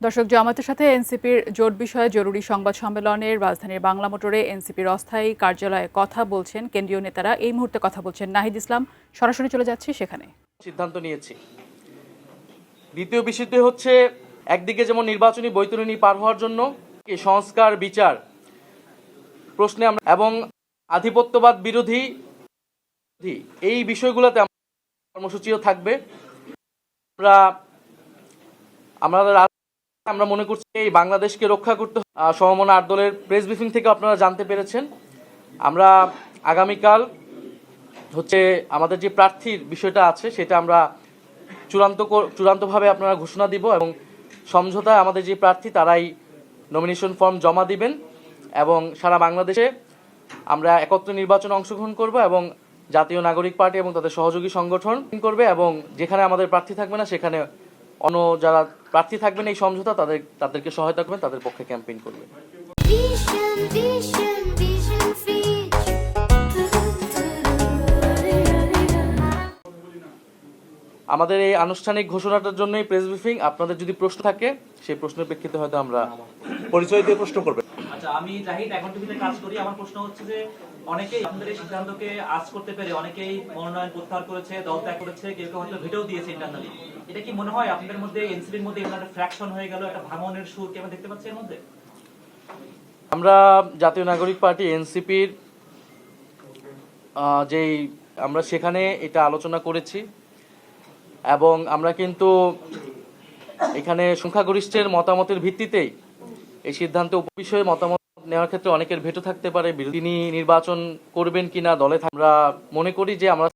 দর্শক, জামায়াতের সাথে এনসিপির জোট বিষয়ে জরুরি সংবাদ সম্মেলনের রাজধানীর বাংলা মোটরে এনসিপির অস্থায়ী কার্যালয়ে কথা বলছেন কেন্দ্রীয় নেতারা। এই মুহূর্তে কথা বলছেন নাহিদ ইসলাম। সরাসরি চলে যাচ্ছি সেখানে। সিদ্ধান্ত নিয়েছি। দ্বিতীয় বিষয়টি হচ্ছে, একদিকে যেমন নির্বাচনী বৈতরণী পার হওয়ার জন্য সংস্কার বিচার প্রশ্নে আমরা এবং আধিপত্যবাদ বিরোধী এই বিষয়গুলোতে কর্মসূচিও থাকবে। আমরা মনে করছি এই বাংলাদেশকে রক্ষা করতে সমমনা 8 দলের প্রেস ব্রিফিং থেকে আপনারা জানতে পেরেছেন। আমরা আগামীকাল আমাদের যে প্রার্থীর বিষয়টা আছে সেটা আমরা চূড়ান্তভাবে আপনারা ঘোষণা দিব এবং সমঝোতায় আমাদের যে প্রার্থী তারাই নমিনেশন ফর্ম জমা দিবেন এবং সারা বাংলাদেশে আমরা একত্র নির্বাচনে অংশগ্রহণ করব এবং জাতীয় নাগরিক পার্টি এবং তাদের সহযোগী সংগঠন করবে এবং যেখানে আমাদের প্রার্থী থাকবে না সেখানে অন্য যারা প্রার্থী থাকবেন এই সমঝোতা তাদেরকে সহায়তা করবেন, তাদের পক্ষে ক্যাম্পেইন করবে। আমাদের এই আনুষ্ঠানিক ঘোষণাটার জন্যই প্রেস ব্রিফিং। আপনাদের যদি প্রশ্ন থাকে সেই প্রশ্নের প্রেক্ষিতে হয়তো আমরা পরিচয় দিয়ে প্রশ্ন করবেন। আচ্ছা, আমি জাহিদ এখন টিভিতে কাজ করি। আমার প্রশ্ন হচ্ছে যে অনেকেই আপনাদের এই সিদ্ধান্তকে আজ করতে পেরে অনেকেই মনোনয়ন প্রত্যাহার করেছে, দল ত্যাগ করেছে, কেউ কেউ হয়তো ভেটেও দিয়েছে ইন্টারনালি। এটা কি মনে হয় আপনাদের মধ্যে এনসিপির মধ্যে একটা ফ্র্যাকশন হয়ে গেল, একটা ভাঙনের সুর কি আমরা দেখতে পাচ্ছি এর মধ্যে? আমরা জাতীয় নাগরিক পার্টি এনসিপির আমরা সেখানে এটা আলোচনা করেছি এবং আমরা কিন্তু এখানে সংখ্যাগরিষ্ঠের মতামতের ভিত্তিতেই এই সিদ্ধান্ত বিষয়ে মতামত নেওয়ার ক্ষেত্রে অনেকের ভেটো থাকতে পারে। তিনি নির্বাচন করবেন কিনা দলে আমরা মনে করি যে আমরা